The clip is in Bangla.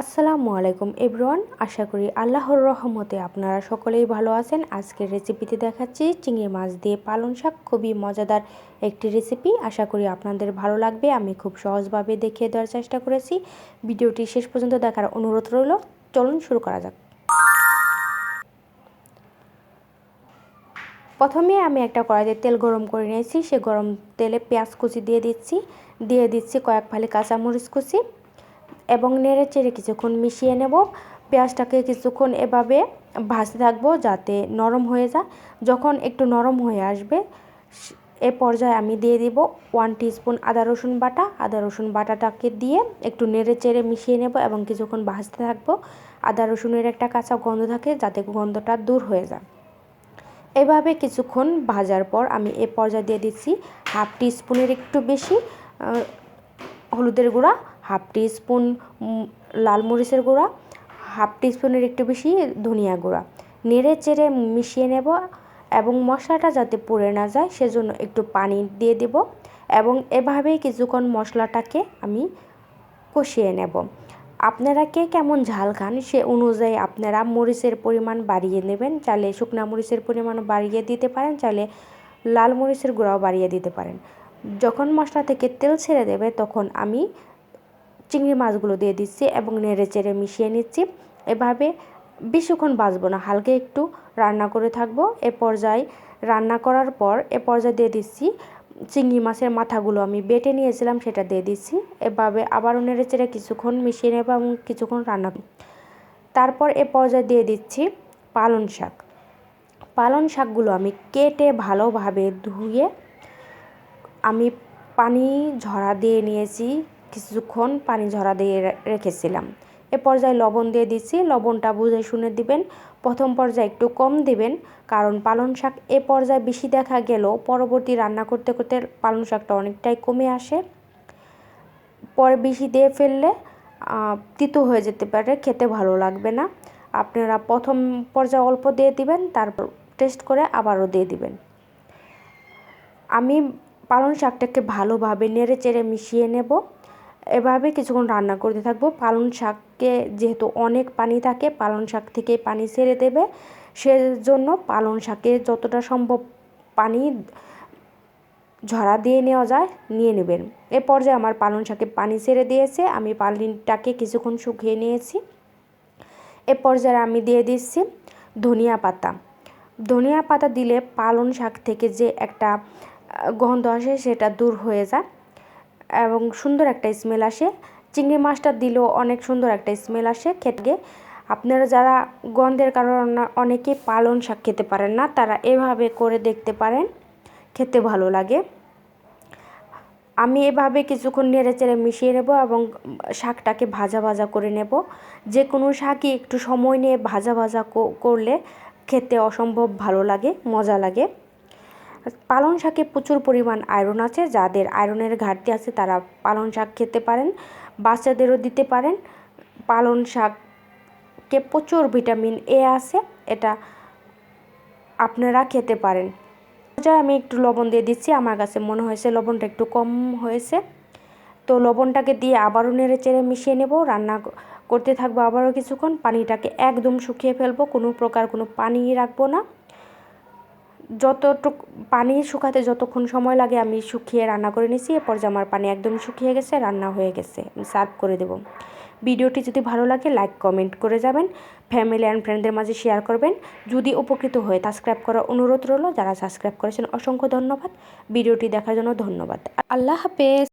আসসালামু আলাইকুম এভরিওয়ান, আশা করি আল্লাহর রহমতে আপনারা সকলেই ভালো আছেন। আজকের রেসিপিতে দেখাচ্ছি চিংড়ি মাছ দিয়ে পালং শাক। খুবই মজাদার একটি রেসিপি, আশা করি আপনাদের ভালো লাগবে। আমি খুব সহজভাবে দেখিয়ে দেওয়ার চেষ্টা করেছি। ভিডিওটি শেষ পর্যন্ত দেখার অনুরোধ রইল। চলুন শুরু করা যাক। প্রথমে আমি একটা কড়াইতে তেল গরম করে নিয়েছি। সে গরম তেলে পেঁয়াজ কুচি দিয়ে দিচ্ছি কয়েক ফালি কাঁচামরিচ কুচি এবং নেড়ে চেড়ে কিছুক্ষণ মিশিয়ে নেব। পেঁয়াজটাকে কিছুক্ষণ এভাবে ভাজতে থাকবো যাতে নরম হয়ে যায়। যখন একটু নরম হয়ে আসবে এ পর্যায়ে আমি দিয়ে দিব 1 টিস্পুন আদা রসুন বাটাটাকে দিয়ে একটু নেড়ে চেড়ে মিশিয়ে নেব এবং কিছুক্ষণ ভাজতে থাকবো। আদা রসুনের একটা কাঁচা গন্ধ থাকে, যাতে গন্ধটা দূর হয়ে যায়। এভাবে কিছুক্ষণ ভাজার পর আমি এ পর্যায়ে দিয়ে দিচ্ছি 1/2 টিস্পুনের একটু বেশি হলুদের গুঁড়া, 1/2 টিস্পুন লাল মরিচের গুঁড়া, 1/2 টিস্পুনের একটু বেশি ধনিয়া গুঁড়া। নেড়ে চেড়ে মিশিয়ে নেব এবং মশলাটা যাতে পুড়ে না যায় সেজন্য একটু পানি দিয়ে দেব এবং এভাবেই কিছুক্ষণ মশলাটাকে আমি কষিয়ে নেব। আপনারা কে কেমন ঝাল খান সে অনুযায়ী আপনারা মরিচের পরিমাণ বাড়িয়ে নেবেন। চাইলে শুকনা মরিচের পরিমাণ বাড়িয়ে দিতে পারেন, চাইলে লাল মরিচের গুঁড়াও বাড়িয়ে দিতে পারেন। যখন মশলা থেকে তেল ছেড়ে দেবে তখন আমি চিংড়ি মাছগুলো দিয়ে দিচ্ছি এবং নেড়ে চেড়ে মিশিয়ে নিচ্ছি। এভাবে বেশিক্ষণ ভাজবো না, হালকা একটু রান্না করে থাকবো। রান্না করার পর এ পর্যায়ে দিয়ে দিচ্ছি চিংড়ি মাছের মাথাগুলো আমি বেটে নিয়েছিলাম, সেটা দিয়ে দিচ্ছি। এভাবে আবারও নেড়ে চেড়ে কিছুক্ষণ মিশিয়ে নেব এবং কিছুক্ষণ রান্না। তারপর এ পর্যায়ে দিয়ে দিচ্ছি পালং শাকগুলো আমি কেটে ভালোভাবে ধুয়ে আমি পানি ঝরা দিয়ে নিয়েছি, কিছুক্ষণ পানি ঝরা দিয়ে রেখেছিলাম। এ পর্যায়ে লবণ দিয়ে দিচ্ছি। লবণটা বুঝে শুনে দিবেন। প্রথম পর্যায়ে একটু কম দিবেন, কারণ পালং শাক এ পর্যায়ে বেশি দেখা গেলেও পরবর্তী রান্না করতে করতে পালং শাকটা অনেকটাই কমে আসে। পরে বেশি দিয়ে ফেললে তিতো হয়ে যেতে পারে, খেতে ভালো লাগবে না। আপনারা প্রথম পর্যায়ে অল্প দিয়ে দিবেন, তারপর টেস্ট করে আবারও দিয়ে দিবেন। আমি পালং শাকটাকে ভালোভাবে নেড়ে চেড়ে মিশিয়ে নেব। এভাবে কিছুক্ষণ রান্না করতে থাকবো। পালং শাকে যেহেতু অনেক পানি থাকে, পালং শাক থেকে পানি ছেড়ে দেবে, সেজন্য পালং শাকে যতটা সম্ভব পানি ঝরা দিয়ে নেওয়া যায় নিয়ে নেবেন। এ পর্যায়ে আমার পালং শাকে পানি ছেড়ে দিয়েছে, আমি পানিটাকে কিছুক্ষণ শুকিয়ে নিয়েছি। এ পর্যায়ে আমি দিয়ে দিচ্ছি ধনিয়া পাতা দিলে পালং শাক থেকে যে একটা গন্ধ আসে সেটা দূর হয়ে যায় এবং সুন্দর একটা স্মেল আসে। চিংড়ি মাছটা দিলেও অনেক সুন্দর একটা স্মেল আসে খেতে। আপনারা যারা গন্ধের কারণে অনেকেই পালং শাক খেতে পারেন না, তারা এভাবে করে দেখতে পারেন, খেতে ভালো লাগে। আমি এভাবে কিছুক্ষণ নেড়ে চেড়ে মিশিয়ে নেব এবং শাকটাকে ভাজা ভাজা করে নেব। যে কোনো শাকই একটু সময় নিয়ে ভাজা ভাজা করলে খেতে অসম্ভব ভালো লাগে, মজা লাগে। পালং শাকে প্রচুর পরিমাণ আয়রন আছে, যাদের আয়রনের ঘাটতি আছে তারা পালং শাক খেতে পারেন, বাচ্চাদেরও দিতে পারেন। পালং শাকে প্রচুর ভিটামিন এ আছে, এটা আপনারা খেতে পারেন। আমি একটু লবণ দিয়ে দিচ্ছি, আমার কাছে মনে হয়েছে লবণটা একটু কম হয়েছে, তো লবণটাকে দিয়ে আবারও নেড়ে চেড়ে মিশিয়ে নেব। রান্না করতে থাকবো আবারও কিছুক্ষণ। পানিটাকে একদম শুকিয়ে ফেলবো, কোনো প্রকার কোনো পানি রাখবো না। যতটুকু পানি শুকাতে যতক্ষণ সময় লাগে আমি শুকিয়ে রান্না করে নিয়েছি। এ পর্যায়ে আমার পানি একদম শুকিয়ে গেছে, রান্না হয়ে গেছে, আমি সার্ভ করে দেব। ভিডিওটি যদি ভালো লাগে লাইক কমেন্ট করে যাবেন, ফ্যামিলি অ্যান্ড ফ্রেন্ডদের মাঝে শেয়ার করবেন। যদি উপকৃত হয়ে সাবস্ক্রাইব করার অনুরোধ রইল, যারা সাবস্ক্রাইব করেছেন অসংখ্য ধন্যবাদ। ভিডিওটি দেখার জন্য ধন্যবাদ। আল্লাহ হাফেজ।